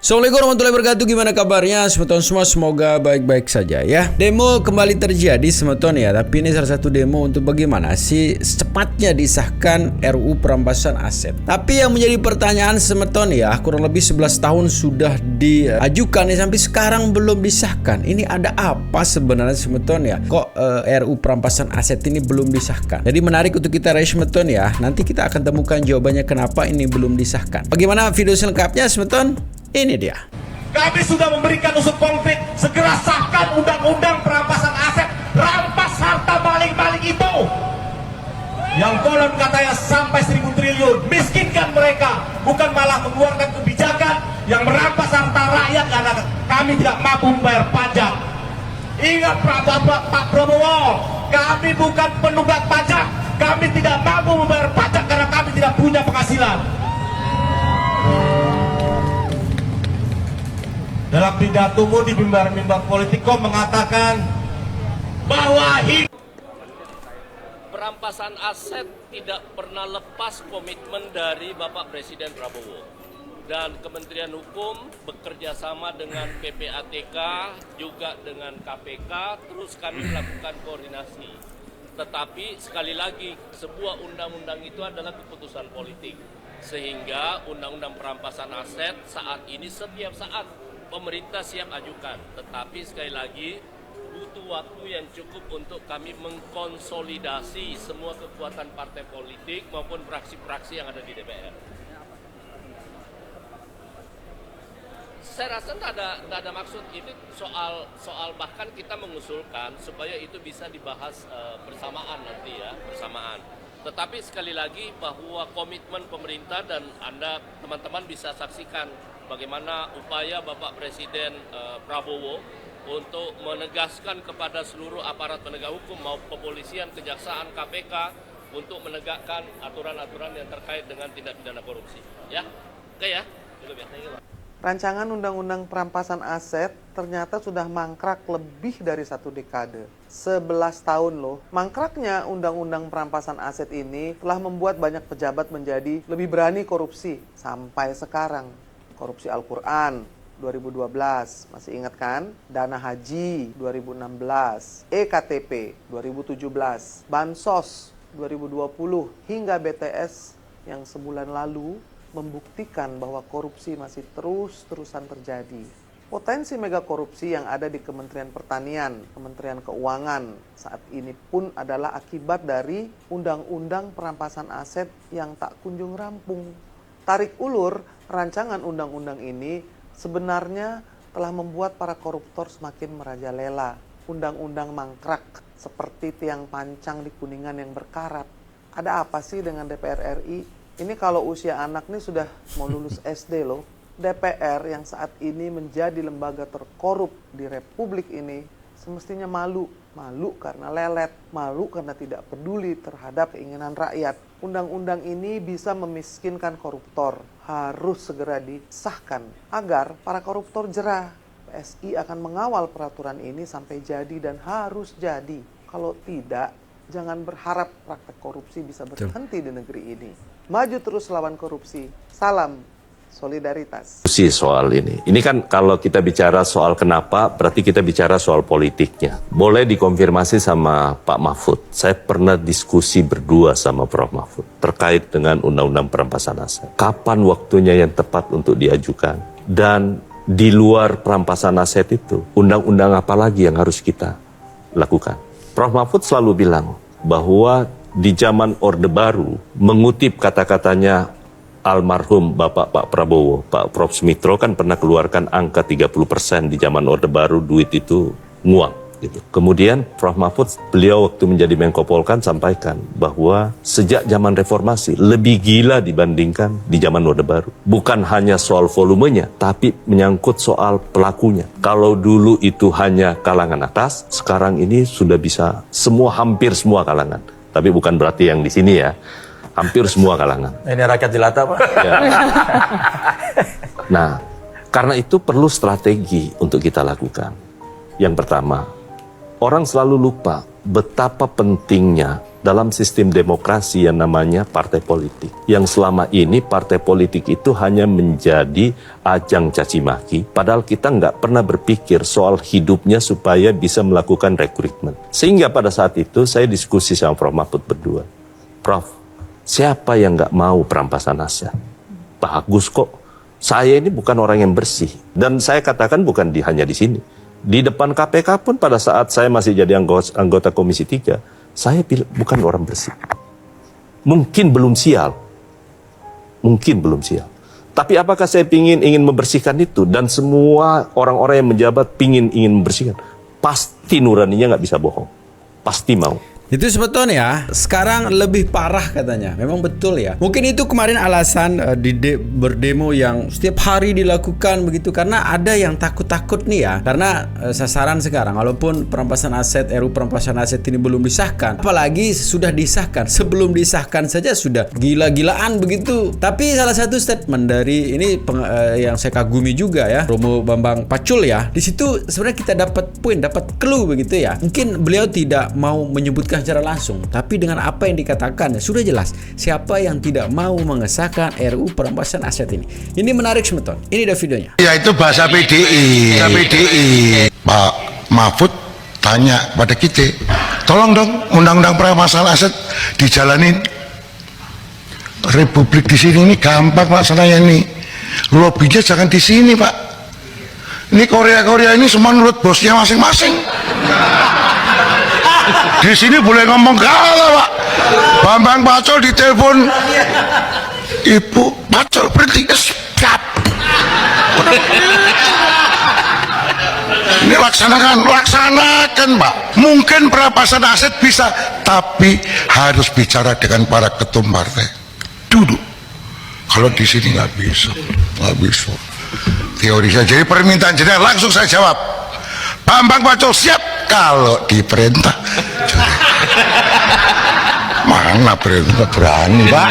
Assalamualaikum warahmatullahi wabarakatuh. Gimana kabarnya semeton semua? Semoga baik-baik saja ya. Demo kembali terjadi semeton ya. Tapi ini salah satu demo untuk bagaimana sih secepatnya disahkan RUU perampasan aset. Tapi yang menjadi pertanyaan semeton ya, kurang lebih 11 tahun sudah diajukan ya, sampai sekarang belum disahkan. Ini ada apa sebenarnya semeton ya? Kok RUU perampasan aset ini belum disahkan? Jadi menarik untuk kita raise semeton ya. Nanti kita akan temukan jawabannya kenapa ini belum disahkan. Bagaimana video selengkapnya semeton? Ini dia. Kami sudah memberikan usul konflik, segera sahkan undang-undang perampasan aset, rampas harta maling-maling itu. Yang konon katanya sampai 1.000 triliun, miskinkan mereka, bukan malah mengeluarkan kebijakan yang merampas harta rakyat karena kami tidak mampu membayar pajak. Ingat Pak Prabowo, kami bukan penunggak pajak, kami tidak mampu membayar pajak karena kami tidak punya penghasilan. Dalam pidatomu di mimbar-mimbar politik kau mengatakan bahwa perampasan aset tidak pernah lepas komitmen dari Bapak Presiden Prabowo. Dan Kementerian Hukum bekerja sama dengan PPATK, juga dengan KPK, terus kami melakukan koordinasi. Tetapi sekali lagi, sebuah undang-undang itu adalah keputusan politik. Sehingga undang-undang perampasan aset saat ini setiap saat pemerintah siap ajukan, tetapi sekali lagi butuh waktu yang cukup untuk kami mengkonsolidasi semua kekuatan partai politik maupun fraksi-fraksi yang ada di DPR. Saya rasa tidak ada maksud itu soal bahkan kita mengusulkan supaya itu bisa dibahas bersamaan nanti ya, bersamaan. Tetapi sekali lagi bahwa komitmen pemerintah dan Anda teman-teman bisa saksikan bagaimana upaya Bapak Presiden Prabowo untuk menegaskan kepada seluruh aparat penegak hukum maupun kepolisian, kejaksaan, KPK untuk menegakkan aturan-aturan yang terkait dengan tindak pidana korupsi. Ya, oke ya. Cukup ya. Rancangan Undang-Undang Perampasan Aset ternyata sudah mangkrak lebih dari 1 dekade. 11 tahun loh. Mangkraknya Undang-Undang Perampasan Aset ini telah membuat banyak pejabat menjadi lebih berani korupsi. Sampai sekarang. Korupsi Al-Quran 2012, masih ingat kan? Dana Haji 2016, EKTP 2017, Bansos 2020, hingga BTS yang sebulan lalu membuktikan bahwa korupsi masih terus-terusan terjadi. Potensi mega korupsi yang ada di Kementerian Pertanian, Kementerian Keuangan saat ini pun adalah akibat dari Undang-Undang Perampasan Aset yang tak kunjung rampung. Tarik ulur, rancangan undang-undang ini sebenarnya telah membuat para koruptor semakin merajalela. Undang-undang mangkrak seperti tiang pancang di Kuningan yang berkarat. Ada apa sih dengan DPR RI? Ini kalau usia anak nih sudah mau lulus SD loh. DPR yang saat ini menjadi lembaga terkorup di Republik ini semestinya malu. Malu karena lelet, malu karena tidak peduli terhadap keinginan rakyat. Undang-undang ini bisa memiskinkan koruptor. Harus segera disahkan agar para koruptor jera. PSI akan mengawal peraturan ini sampai jadi dan harus jadi. Kalau tidak, jangan berharap praktek korupsi bisa berhenti di negeri ini. Maju terus lawan korupsi. Salam solidaritas. Soal ini kan kalau kita bicara soal kenapa, berarti kita bicara soal politiknya. Boleh dikonfirmasi sama Pak Mahfud. Saya pernah diskusi berdua sama Prof. Mahfud terkait dengan Undang-Undang Perampasan Aset. Kapan waktunya yang tepat untuk diajukan? Dan di luar perampasan aset itu, undang-undang apa lagi yang harus kita lakukan? Prof. Mahfud selalu bilang bahwa di zaman Orde Baru, mengutip kata-katanya almarhum Bapak Pak Prabowo, Pak Prof. Sumitro kan pernah keluarkan angka 30% di zaman Orde Baru, duit itu nguang. Gitu. Kemudian Prof. Mahfud, beliau waktu menjadi Menko Polkan sampaikan bahwa sejak zaman reformasi lebih gila dibandingkan di zaman Orde Baru. Bukan hanya soal volumenya, tapi menyangkut soal pelakunya. Kalau dulu itu hanya kalangan atas, sekarang ini sudah bisa hampir semua kalangan. Tapi bukan berarti yang di sini ya. Hampir semua kalangan. Ini rakyat jelata, Pak. Ya. Nah, karena itu perlu strategi untuk kita lakukan. Yang pertama, orang selalu lupa betapa pentingnya dalam sistem demokrasi yang namanya partai politik. Yang selama ini partai politik itu hanya menjadi ajang caci maki, padahal kita nggak pernah berpikir soal hidupnya supaya bisa melakukan rekrutmen. Sehingga pada saat itu saya diskusi sama Prof. Mahfud berdua. Prof, siapa yang nggak mau perampasan aset? Bagus kok. Saya ini bukan orang yang bersih. Dan saya katakan bukan hanya di sini. Di depan KPK pun pada saat saya masih jadi anggota Komisi 3, saya bukan orang bersih. Mungkin belum sial. Mungkin belum sial. Tapi apakah saya ingin membersihkan itu? Dan semua orang-orang yang menjabat ingin membersihkan. Pasti nuraninya nggak bisa bohong. Pasti mau. Itu sebetulnya sekarang lebih parah katanya. Memang betul ya. Mungkin itu kemarin alasan berdemo yang setiap hari dilakukan begitu. Karena ada yang takut-takut nih ya. Karena sasaran sekarang, walaupun perampasan aset, RUU perampasan aset ini belum disahkan. Apalagi sudah disahkan. Sebelum disahkan saja sudah gila-gilaan begitu. Tapi salah satu statement dari ini yang saya kagumi juga ya, Romo Bambang Pacul ya. Di situ sebenarnya kita dapat poin, dapat clue begitu ya. Mungkin beliau tidak mau menyebutkan secara langsung, tapi dengan apa yang dikatakan sudah jelas siapa yang tidak mau mengesahkan RUU perampasan aset ini. Ini menarik semeton. Ini ada videonya. Ya itu bahasa PDI. Pak Mahfud tanya pada kita, tolong dong undang-undang perampasan aset dijalanin. Republik di sini ini gampang masalahnya nih. Lobbynya jangan di sini Pak. Ini Korea ini semua nurut bosnya masing-masing. Di sini boleh ngomong kalah Pak. Bambang Pacul ditelepon, Ibu Pacul berhenti, stop. Ini laksanakan Pak. Mungkin perampasan aset bisa, tapi harus bicara dengan para ketum partai dulu. Kalau di sini nggak bisa. Teori saja. Jadi permintaan jenengan langsung saya jawab. Bambang Pacul siap kalau diperintah. Mana perintah berani Pak?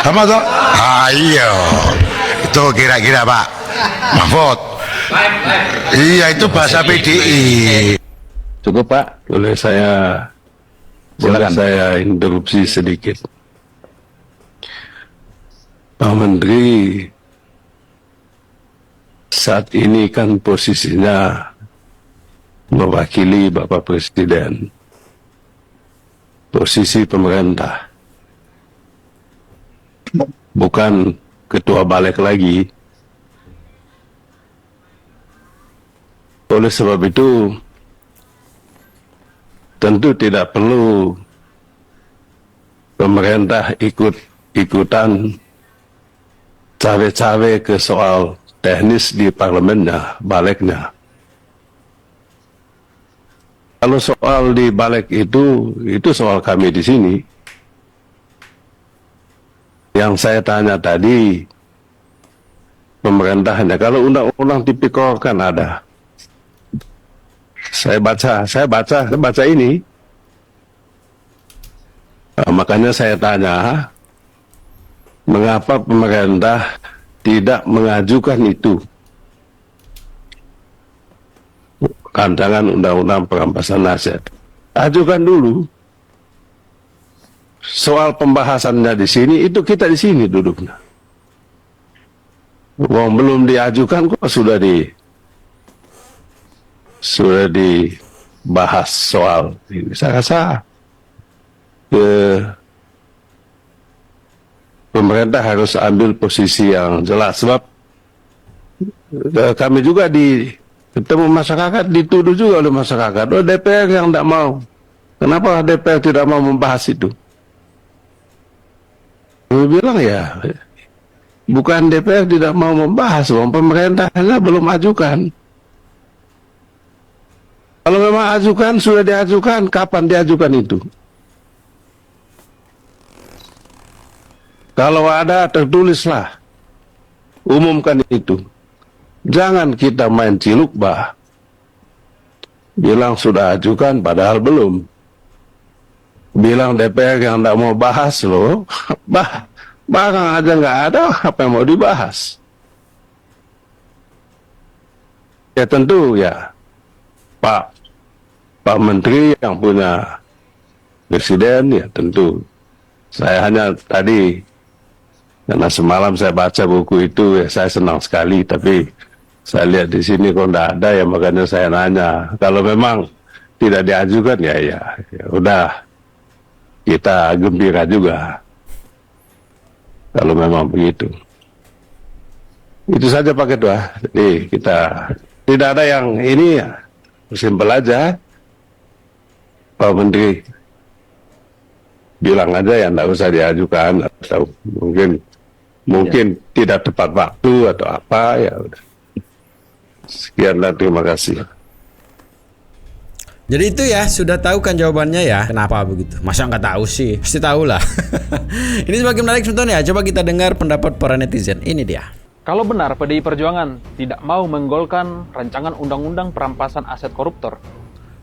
Sama toh? Ayo, itu kira-kira Pak Mahfud. Iya itu bahasa PDI. Cukup Pak, boleh saya interupsi sedikit. Pak Menteri saat ini kan posisinya mewakili Bapak Presiden, posisi pemerintah, bukan ketua balik lagi. Oleh sebab itu tentu tidak perlu pemerintah ikut-ikutan cawe-cawe ke soal teknis di parlemennya, baliknya. Kalau soal di balik itu soal kami di sini. Yang saya tanya tadi, pemerintahnya, kalau undang-undang tipikor kan ada. Saya baca ini. Nah, makanya saya tanya, mengapa pemerintah tidak mengajukan itu? Rancangan undang-undang perampasan aset. Ajukan dulu. Soal pembahasannya di sini, itu kita di sini duduknya. Wong belum diajukan kok sudah dibahas soal ini. Saya rasa pemerintah harus ambil posisi yang jelas, sebab kami juga ketemu masyarakat, dituduh juga oleh masyarakat, DPR yang tidak mau. Kenapa DPR tidak mau membahas itu? Kami bilang ya, bukan DPR tidak mau membahas, pemerintahnya belum ajukan. Kalau memang ajukan, sudah diajukan, kapan diajukan itu? Kalau ada, tertulislah, umumkan itu. Jangan kita main ciluk bah. Bilang sudah ajukan padahal belum. Bilang DPR yang tidak mau bahas loh. Barang aja nggak ada, apa yang mau dibahas? Ya tentu ya Pak Menteri yang punya presiden, ya tentu saya hanya tadi, karena semalam saya baca buku itu, ya saya senang sekali, tapi saya lihat di sini kok nggak ada, ya makanya saya nanya. Kalau memang tidak diajukan, ya udah, kita gembira juga. Kalau memang begitu. Itu saja Pak Ketua. Jadi kita tidak ada yang ini, ya simpel aja. Pak Menteri bilang aja ya nggak usah diajukan, atau mungkin tidak tepat waktu atau apa, ya udah. Sekian dan terima kasih. Jadi itu ya, sudah tahu kan jawabannya ya? Kenapa begitu? Masa nggak tahu sih? Pasti tahu lah. Ini semakin menarik sebetulnya. Coba kita dengar pendapat para netizen. Ini dia. Kalau benar PDI Perjuangan tidak mau menggolkan rancangan undang-undang perampasan aset koruptor,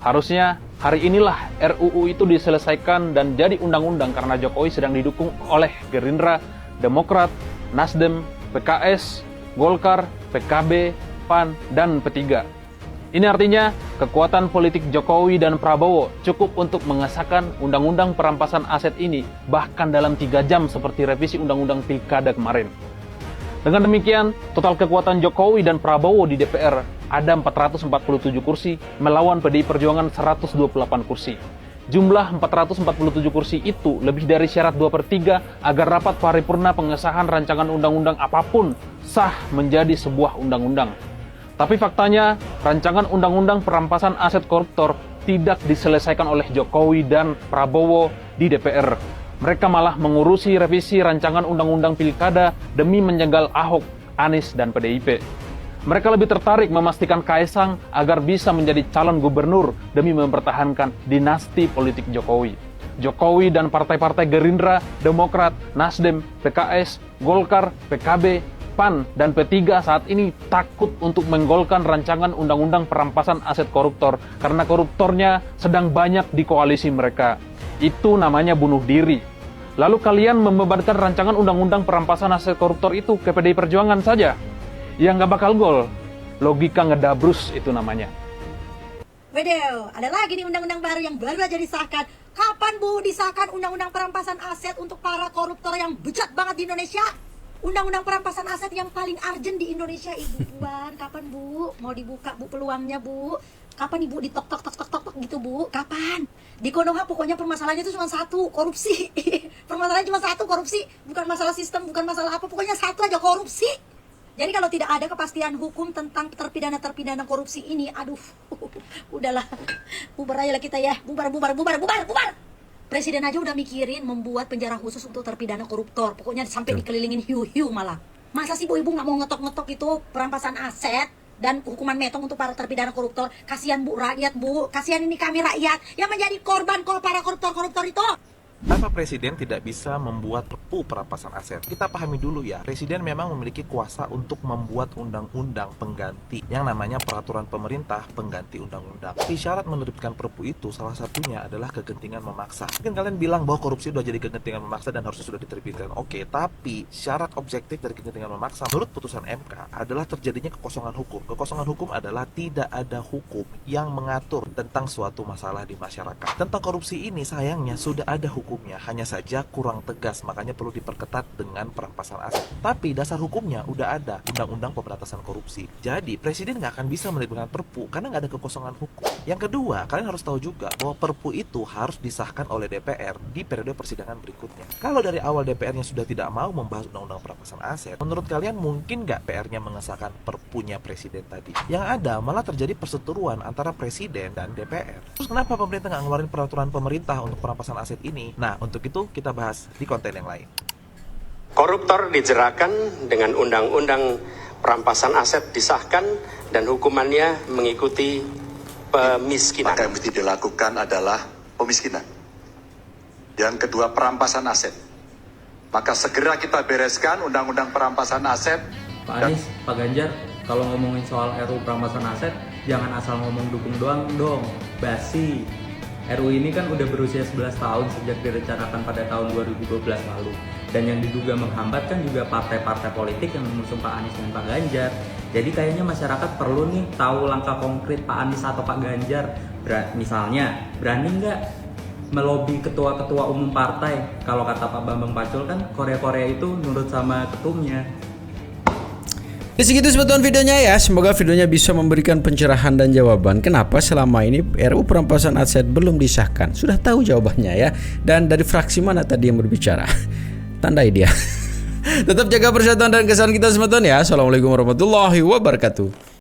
harusnya hari inilah RUU itu diselesaikan dan jadi undang-undang karena Jokowi sedang didukung oleh Gerindra, Demokrat, Nasdem, PKS, Golkar, PKB, PAN, dan P3. Ini artinya kekuatan politik Jokowi dan Prabowo cukup untuk mengesahkan undang-undang perampasan aset ini bahkan dalam 3 jam seperti revisi undang-undang pilkada kemarin. Dengan demikian, total kekuatan Jokowi dan Prabowo di DPR ada 447 kursi melawan PDI Perjuangan 128 kursi. Jumlah 447 kursi itu lebih dari syarat 2/3 agar rapat paripurna pengesahan rancangan undang-undang apapun sah menjadi sebuah undang-undang. Tapi faktanya, rancangan undang-undang perampasan aset koruptor tidak diselesaikan oleh Jokowi dan Prabowo di DPR. Mereka malah mengurusi revisi rancangan undang-undang pilkada demi menjegal Ahok, Anies, dan PDIP. Mereka lebih tertarik memastikan Kaisang agar bisa menjadi calon gubernur demi mempertahankan dinasti politik Jokowi. Jokowi dan partai-partai Gerindra, Demokrat, Nasdem, PKS, Golkar, PKB, PAN, dan P3 saat ini takut untuk menggolkan rancangan undang-undang perampasan aset koruptor karena koruptornya sedang banyak di koalisi mereka. Itu namanya bunuh diri. Lalu kalian membebankan rancangan undang-undang perampasan aset koruptor itu ke PDI Perjuangan saja. Yang nggak bakal gol. Logika ngedabrus itu namanya. Wedel, ada lagi nih undang-undang baru yang baru aja disahkan. Kapan Bu disahkan undang-undang perampasan aset untuk para koruptor yang bejat banget di Indonesia? Undang-undang perampasan aset yang paling urgent di Indonesia, Ibu Puan. Kapan Bu mau dibuka Bu peluangnya Bu? Kapan Ibu ditok-tok gitu Bu? Kapan? Di Konoha pokoknya permasalahannya itu cuma satu, korupsi. Permasalahannya cuma satu, korupsi. Bukan masalah sistem, bukan masalah apa, pokoknya satu aja, korupsi. Jadi kalau tidak ada kepastian hukum tentang terpidana korupsi ini, aduh, udahlah, bubar aja lah kita ya, bubar. Presiden aja udah mikirin membuat penjara khusus untuk terpidana koruptor. Pokoknya sampai dikelilingin hiu-hiu malah. Masa sih Bu, Ibu nggak mau ngetok-ngetok itu perampasan aset dan hukuman metong untuk para terpidana koruptor? Kasihan Bu rakyat Bu, kasihan ini kami rakyat yang menjadi korban para koruptor itu. Kenapa Presiden tidak bisa membuat perpu perampasan aset? Kita pahami dulu ya, Presiden memang memiliki kuasa untuk membuat undang-undang pengganti yang namanya peraturan pemerintah pengganti undang-undang. Tapi syarat menerbitkan perpu itu salah satunya adalah kegentingan memaksa. Mungkin kalian bilang bahwa korupsi sudah jadi kegentingan memaksa dan harusnya sudah diterbitkan. Oke, tapi syarat objektif dari kegentingan memaksa menurut putusan MK adalah terjadinya kekosongan hukum. Kekosongan hukum adalah tidak ada hukum yang mengatur tentang suatu masalah di masyarakat. Tentang korupsi ini sayangnya sudah ada hukumnya, hanya saja kurang tegas, makanya perlu diperketat dengan perampasan aset. Tapi dasar hukumnya udah ada, Undang-Undang Pemberantasan Korupsi. Jadi Presiden nggak akan bisa menerbitkan perpu karena nggak ada kekosongan hukum. Yang kedua, kalian harus tahu juga bahwa perpu itu harus disahkan oleh DPR di periode persidangan berikutnya. Kalau dari awal DPR-nya sudah tidak mau membahas Undang-Undang Perampasan Aset, menurut kalian mungkin nggak PR-nya mengesahkan perpunya Presiden tadi? Yang ada malah terjadi perseteruan antara Presiden dan DPR. Terus kenapa pemerintah nggak ngeluarin peraturan pemerintah untuk perampasan aset ini? Nah, untuk itu kita bahas di konten yang lain. Koruptor dijeratkan dengan undang-undang perampasan aset disahkan dan hukumannya mengikuti pemiskinan. Maka yang mesti dilakukan adalah pemiskinan. Yang kedua, perampasan aset. Maka segera kita bereskan undang-undang perampasan aset. Pak Anies, Pak Ganjar, kalau ngomongin soal RUU perampasan aset, jangan asal ngomong dukung doang dong, basi. RUU ini kan udah berusia 11 tahun sejak direncanakan pada tahun 2012 lalu. Dan yang diduga menghambat kan juga partai-partai politik yang mengusung Pak Anies dan Pak Ganjar. Jadi kayaknya masyarakat perlu nih tahu langkah konkret Pak Anies atau Pak Ganjar. Misalnya, berani nggak melobi ketua-ketua umum partai. Kalau kata Pak Bambang Pacul kan Korea-Korea itu nurut sama ketumnya. Di segitu sebetulnya videonya ya. Semoga videonya bisa memberikan pencerahan dan jawaban kenapa selama ini RUU perampasan aset belum disahkan. Sudah tahu jawabannya ya. Dan dari fraksi mana tadi yang berbicara? Tandai dia. Tetap jaga persatuan dan kesatuan kita sebetulnya ya. Assalamualaikum warahmatullahi wabarakatuh.